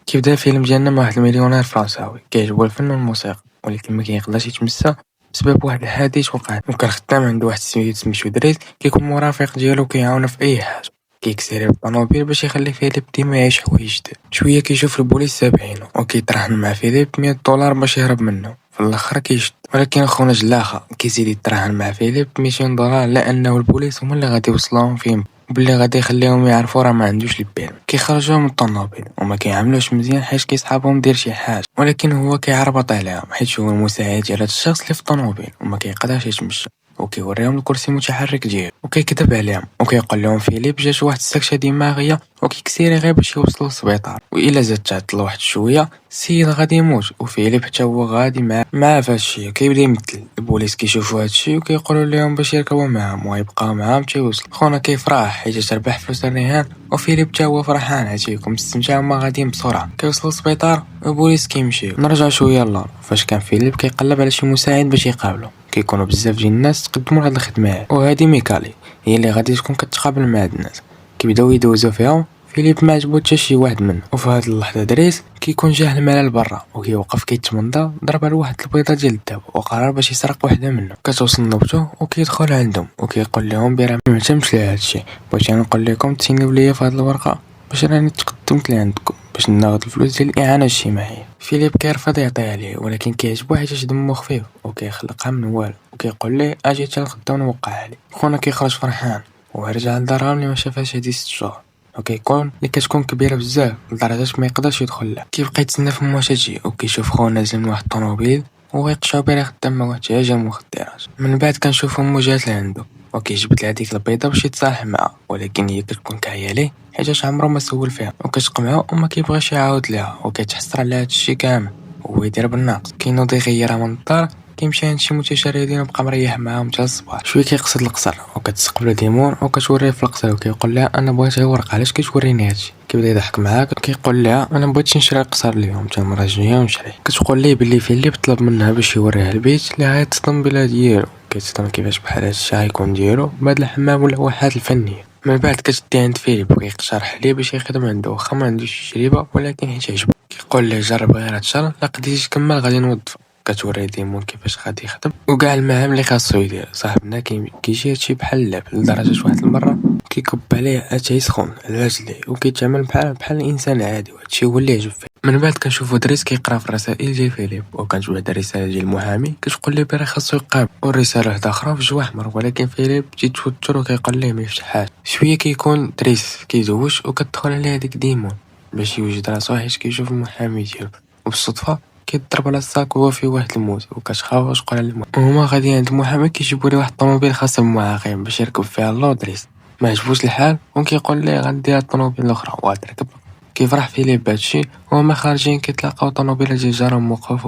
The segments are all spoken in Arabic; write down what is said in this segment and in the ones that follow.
كيبدا الفيلم ديالنا مع واحد المليونير فرنساوي كيعجبو الفن والموسيقى، ولكن ما كيقدرش يتمسها بسبب واحد الحادث وقع. وكان خدام عند واحد السيد سميتو دريس كيكون مرافق ديالو كيعاونو في اي حاجه. كيكسيري بالطونوبيل باش يخلي فيليب ديما يعيش حوايج جداد. شويه كيشوف البوليس سابعينو وكيطرحن مع فيليب 100 دولار باش يهرب منه. في الاخر كيشد، ولكن خونا جلاخه كيزيد يطرحن مع فيليب 200 دولار لانه البوليس هما اللي غادي يوصلوهم فين وباللي غادي يخليهم يعرفوا راه ما عندوش البال. كيخرجوا من الطوموبيل وما كيعاملوش مزيان حيت كيصحابهم دير شي حاجه، ولكن هو كيعربط عليهم حيت هو المساعد ديال هذا الشخص اللي في الطوموبيل وما كيقدرش يتمشى. وكيوريهم الكرسي المتحرك ديالو وكيكذب عليهم وكيقول لهم فيليب جات واحد السكته دماغيه وكيكسيري غير باش يوصلوا للسبيطار، والا زاد تعطل واحد شويه السيد غادي يموت. وفيليب حتى هو غادي مع فهادشي. كيبدا يمثل. البوليس كيشوفوا هادشي وكيقولوا لهم باش يركبوا معاهم ويبقاو معاهم حتى يوصل. خونا كيفرح حيت ربح فلوس الرهان، وفيليب حتى هو فرحان حيت يكون مستمتع وما غاديين بسرعه. كيوصلوا للسبيطار والبوليس كيمشيو. نرجع شويه للور فاش كان فيليب كيقلب على شي مساعد باش يقابلو. كيكونوا بزاف ديال الناس تقدموا لهاد الخدمه، وهادي ميكالي هي اللي غادي تكون كتقابل مع هاد الناس. كيبداو يدوزو فيهم. فيليب ما عجبو حتى شي واحد منهم، وفي هاد اللحظه دريس كيكون جاه الملل برا وكيوقف كيتمنى ضرب على واحد البيضه ديال الذهب وقرر باش يسرق وحده منهم. كتوصل نوبته وكيدخل عندهم وكيقول لهم برا ما معتمش لهاد الشيء، بغيت انا نقول لكم تسينيو ليا في هاد الورقه باش راني تقدمت لعندكم باش ناخذ الفلوس ديال الاعانه الاجتماعيه. فيليب كيرفض يعطيها عليه، ولكن كيعجبو حيت دمو خفيف وكيخلقها من والو وكيقول ليه اجي حتى الخدام نوقع عليه. خونا كيخرج فرحان ويرجع لدارهم اللي ما شافهاش هادي 6 شهور، وكيكون اللي كتكون كبيره بزاف لدرجه ما يقدرش يدخل لها. كيبقى يتسنى في مواشا تجي وكيشوف خونا نازل من واحد الطوموبيل ويقشعو بلا خدام ما وحتاج المخدرات. من بعد كنشوفو مو جات لعندو وكيجبد لها ديك البيضه باش يتصالح معها، ولكن هي كتكون كاعيه ليه حيت عمرو ما سول فيها وكتقمعو وما كيبغيش يعاود لها وكيتحسر على هادشي كامل وهو يدير بالناقص. كينوض يغيرها من الدار، كيمشي عند شي متشردين وبقى مريح معاهم حتى الصباح. شويه كيقصد القصر وكتستقبلو ديمون وكتوريه في القصر وكيقول لها انا بغيت غير ورقه علاش كتوريني هادشي. كيبدا يضحك معاها كيقول لها انا بغيت نشري القصر اليوم حتى المره الجايه ونشري. كتقول ليه بلي فيليب طلب منها باش يوريها البيت اللي غيتصدم بلا ديالو. كيتصدم كيفاش بحال هادشي غيكون ديالو بعد الحمام واللوحات الفنيه. من بعد كتدي عند فيليب وكيقترح عليه باش يخدم عنده واخا ما عندوش تجربه، ولكن حيت عجبو كيقول ليه جرب غير هادشي لا قديتي تكمل غادي نوظف. كتوري ديمون كيفاش غادي يخدم وكاع المهام اللي خاصو يدير. صاحبنا كيجي هادشي بحال اللعب لدرجه واحد المره كيكب عليه اتاي سخون على رجليه وكيتعامل بحال الانسان عادي، وهادشي هو اللي عجب فيه. من بعد كنشوفو دريس كيقرا في الرسائل ديال فيليب وكتجبد الرساله ديال المحامي كتقول ليه بلا خاصو يقابل، والرساله واحده اخرى في جوا احمر، ولكن فيليب تيتوتر وكيقول ليه ما يفتحهاش. شويه كيكون دريس كيدوش وكتدخل عليه هذيك ديمون باش يوجد راسو حيت كيشوف المحامي ديالو، وبالصدفه كيضرب على الساك وهو فيه واحد الموت وكتخاف وتقول على المحامي. وهما غاديين عند المحامي كيجيبوا ليه واحد الطوموبيل خاصه بمعاقين باش يركب فيها لودريس. ما عجبوش الحال وكيقول ليه غندير الطوموبيل الاخرى وغتركب. كيفرح فيليب بهادشي وهما خارجين كيتلاقاو طوموبيل ديال جارهم موقف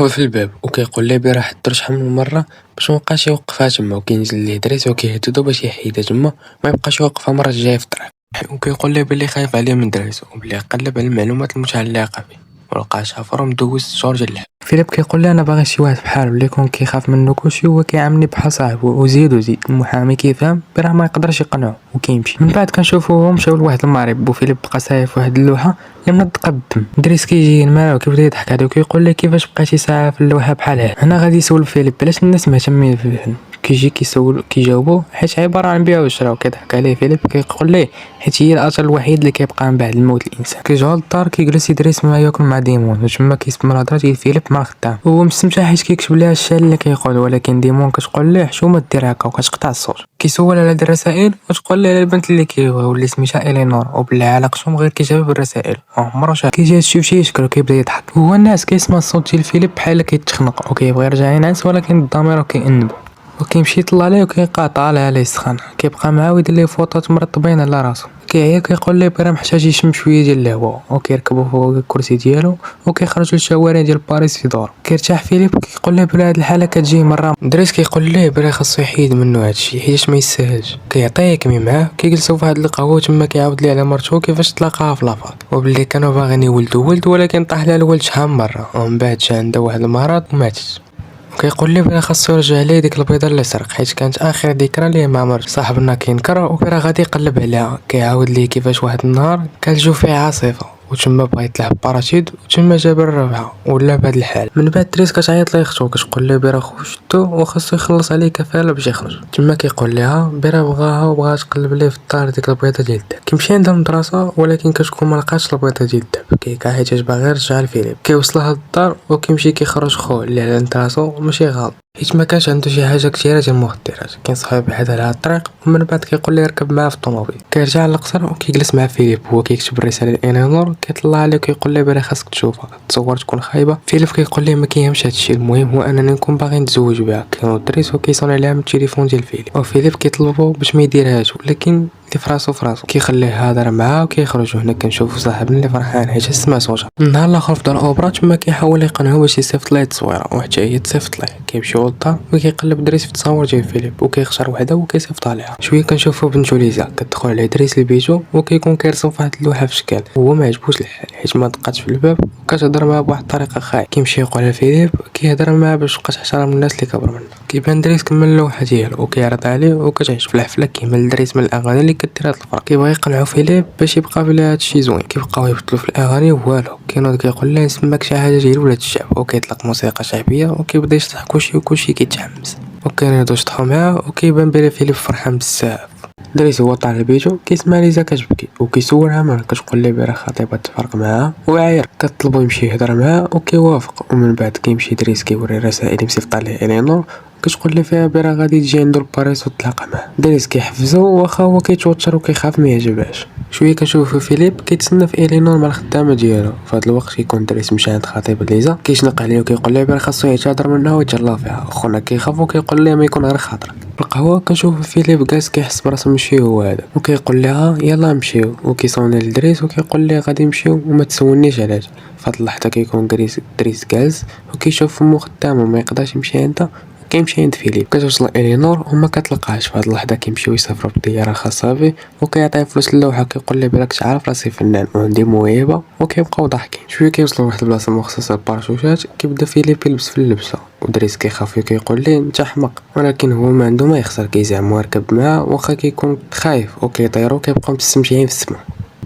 في الباب وكيقول ليه بيرا حضر شحال من مره باش مابقاش يوقفها تما، وكينزل ليه دريس وكيهددو باش يحيدها تما ما يبقاش يوقفها المره الجايه في الطريق. وكيقول ليه بلي خايف عليه من دريس وبلي قلب على المعلومات المتعلقه به ولقى شافر مدوز 6 شهور ديال اللعب. فيليب كيقول لي انا باغي شي واحد بحال اللي يكون كيخاف منو كلشي هو كيعاملني بحال صاحبو وزيد المحامي كيفهم براه ما يقدرش يقنعو وكيمشي. من بعد كنشوفوهم مشاو لواحد المغرب وفيليب بقى سايف واحد اللوحه اللي منطقه بالدم. دريس كيجي ينمر وكيبدا يضحك عليه وكيقول لي كيفاش بقيتي ساعه في اللوحه بحال هاد. هنا غادي يسول فيليب علاش الناس مهتمين في الفن. كيجي كيسول كيجاوبو حيت عباره عن بيع وشراء وكيضحك عليه فيليب كيقول ليه حيت هي الاثر الوحيد اللي كيبقى من بعد الموت الانسان. كيجيو للدار كيجلس يدرس ما ياكل مع ديمون وتما كيسمع الهضره ديال فيليب مع الخدام وهو مستمتع حيت كيكتب ليها الشيء اللي كيقول، ولكن ديمون كتقول ليه حشومه دير هكا وكتقطع الصوت. كيسول على هاد الرسائل وتقول ليه على البنت اللي كيبغيو واللي سميتها الينور وبلا علاقتهم غير كيجاوب الرسائل عمرو شاف. كيجي هادشي وشي يشكر وكيبدا يضحك. هو الناس كيسمع الصوت ديال فيليب بحال كيتخنق وكيبغي يرجع ينعس، ولكن الضمير كيأنبو وكيمشي يطلع ليه وكيلقاه طالع عليه السخان. كيبقى معاه ويدير ليه فوطات مرطبين على راسو. كيعيا كيقول ليه بلا محتاج يشم شويه ديال الهواء وكيركبو فوق الكرسي ديالو وكيخرج للشوارع ديال باريس في دور. كيرتاح فيليب كيقول ليه بلا هاد الحاله كتجي مره. دريس كيقول ليه بلا خاصو يحيد منه هادشي حيت ما يستاهلش. كيعطيه كمي معاه كيجلسوا في هاد القهوه تما كيعاود ليه على مرتو كيفاش تلاقاها في لافاك وبلي كانوا باغيين يولدوا ولد ولكن طاح لها الولد شحال مره ومن بعد جا عنده واحد المرض وماتت. وكيقول لي بلا خاصو يرجع ليه ديك البيضه اللي سرق حيت كانت اخر ذكرى ليه مع مرت. صاحبنا كينكر وكرا غادي يقلب عليها كيعاود ليه كيفاش واحد النهار كالجو فيه عاصفه وتما بغا يطلع باراشيد وتما جاب الرابعه ولا بهاد الحال. من بعد دريس كتعيط ليه اختو كتقول ليه بيرا خو شتو وخاصو يخلص عليه كفاله باش يخرج. تما كيقول لها بيرا بغاها وبغا تقلب ليه في الدار ديك البيضه ديال الذهب. كيمشي عندها المدرسه ولكن كتكون ما لقاش البيضه ديال الذهب كيكا حيت باغي غير يرجع لفيليب. كيوصلها للدار وكيمشي كيخرج خوه اللي على راسو ماشي غلط حيت ما كانش عنده شي حاجه كثيره ديال المخدرات. كينصحو يبعد على هاد الطريق ومن بعد كيقول ليه يركب معاه في الطوموبيل. كيرجع للقصر وكيجلس مع فيليب هو كيكتب الرساله لإلينور. كيطلع عليه وكيقول ليه بلا خاصك تشوفها تصور تكون خايبه. فيليب كيقول ليه ما كيهمش هادشي المهم هو انني نكون باغي نتزوج بها. كينوض دريس وكيصون عليها من التليفون ديال فيليب وفيليب كيطلبو باش ما يديرهاش ولكن اللي فراسو كيخليه هادر معاه وكيخرجوا. هنا كنشوفوا صاحبنا اللي فرحان حيت سمع صوتها. النهار الاخر في دار الاوبرا تما كيحاول يقنعو باش يصيفط ليه التصويره وحتى هي تصيفط ليه. كيمشيو للدار وكيقلب دريس في التصاور ديال فيليب وكيختار وحده وكيصيفطها ليها. شويه كنشوفوا بنتو ليزا كتدخل على دريس لبيتو وكيكون كيرسم في واحد اللوحه في شكل وهو ما عجبوش الحال حيت ما دقاتش في الباب وكتهضر معاه بواحد الطريقه خايبه. كيمشي يقول على فيليب كيهضر معاه باش مابقاش يحترم الناس اللي كبر منه. كيبان دريس كمل اللوحه ديالو وكيعرض عليه وكتعجب. في الحفله كيمل دريس من الاغاني اللي كدير هاد الفرق. كيبغي يقنعو فيليب باش يبقى بلا هادشي زوين. كيبقاو يبدلوا في الاغاني والو. كينوض كيقول ليه نسمعك شي حاجه ديال ولاد الشعب وكيطلق موسيقى شعبيه وكيبدا يشطح كلشي كيتحمس وكينوضو يشطحو معاه وكيبان بلا فيليب فرحان بزاف. دريس هو طالع لبيتو كيسمع ليزا كتبكي وكيسولها مالك. كتقول ليه بلا خطيبها تفرق معاها وعاير. كطلبو يمشي يهضر معاه وكيوافق. ومن بعد كيمشي دريس كيوري الرسائل اللي مصيفطها ليه إلينور كتقول ليه فيها بلا غادي تجي عندو لباريس وتلاقى معاه. دريس كيحفزو واخا هو كيتوتر وكيخاف ما يعجبهاش. شويه كنشوفو فيليب كيتسنى في إلينور مع الخدامه ديالو. في هذا الوقت كيكون دريس مشى عند خطيب ليزا كيشنق عليه وكيقول ليه بلا خاصو يعتذر منها ويتهلا فيها. خونا كيخاف وكيقول ليه ما يكون غير خاطرك. في القهوه كنشوفو فيليب جالس كيحس براسو ماشي هو هذا وكيقول لها يلا نمشيو وكيصوني لدريس وكيقول ليه غادي نمشيو وما تسولنيش علاش. في هاد اللحظه كيكون دريس جالس وكيشوف فمو خدام وما يقدرش يمشي عندها. كيمشي عند فيليب كتوصل إلينور وما كتلقاهاش. في هاد اللحظه كيمشيو يسافروا بالطياره خاصه به وكيعطيه فلوس اللوحه. كيقول ليه بلاك تعرف راسي فنان وعندي موهبه وكيبقاو ضاحكين. شويه كيوصلوا لواحد البلاصه مخصصه للباراشوتات. كيبدا فيليب يلبس في اللبسه ودريس كيخاف كيقول ليه انت حمق ولكن هو ما عنده ما يخسر. كيزعم يركب معاه واخا كيكون خايف وكيطيروا كيبقاو مستمتعين في السما.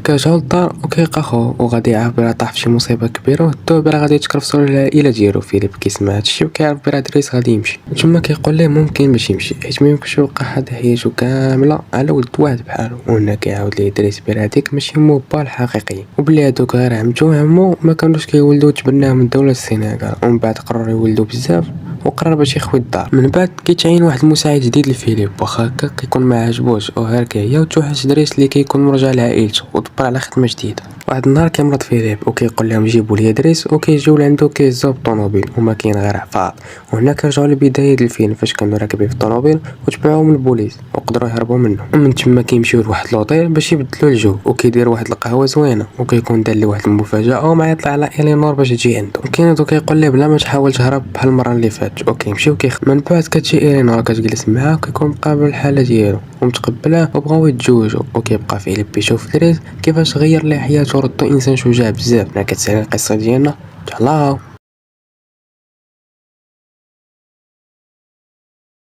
كرجعو للدار وكيلقى خوه وغادي يعرف بلا طاح فشي مصيبه كبيره وهدوه بلا غادي يتكرفسوا العائله ديالو. فيليب كيسمع هادشي وكيعرف بلا دريس غادي يمشي وتما كيقول ليه ممكن باش يمشي حيت ما يمكنش يبقى حد حياته كامله على ولد واحد بحالو. وهنا كيعاود ليه دريس بلا هذيك ماشي مو با الحقيقيه وبلي هادوك غير عمو ما كانوش كيولدوا تبناهم من دوله السنغال. ومن بعد قرروا يولدوا بزاف وقرر باش يخوي الدار. من بعد كيتعين واحد المساعد جديد لفيليب واخا هكا كيكون ما عجبوش وغير كيهيا وتوحش دريس اللي كيكون مرجع لعائلته ودبر على خدمه جديده. واحد النهار كيمرض فيليب وكيقول لهم جيبوا لي دريس وكيجيو لعندو كيهزوه بالطوموبيل وما كاين غير عفاط. وهنا كنرجعوا لبدايه الفيلم فاش كانوا راكبين في الطوموبيل وتبعوهم البوليس وقدروا يهربوا منه. ومن تما كيمشيو لواحد لوطيل باش يبدلوا الجو وكيدير واحد القهوه زوينه وكيكون دار ليه واحد المفاجاه وما يطلع على إلينور باش تجي عنده. وكاينو كيقول ليه بلا ما تحاول تهرب بحال المره اللي فاتت وكيمشيو من بعد كتجي إلينور كتجلس معاه وكيكون مقابل الحاله ديالو ومتقبله وبغاو يتزوجوا. وكيبقى فيليب يشوف دريس كيفاش غير ليه حياته وردو انسان شجاع بزاف. كتسالي القصه ديالنا تهلاو.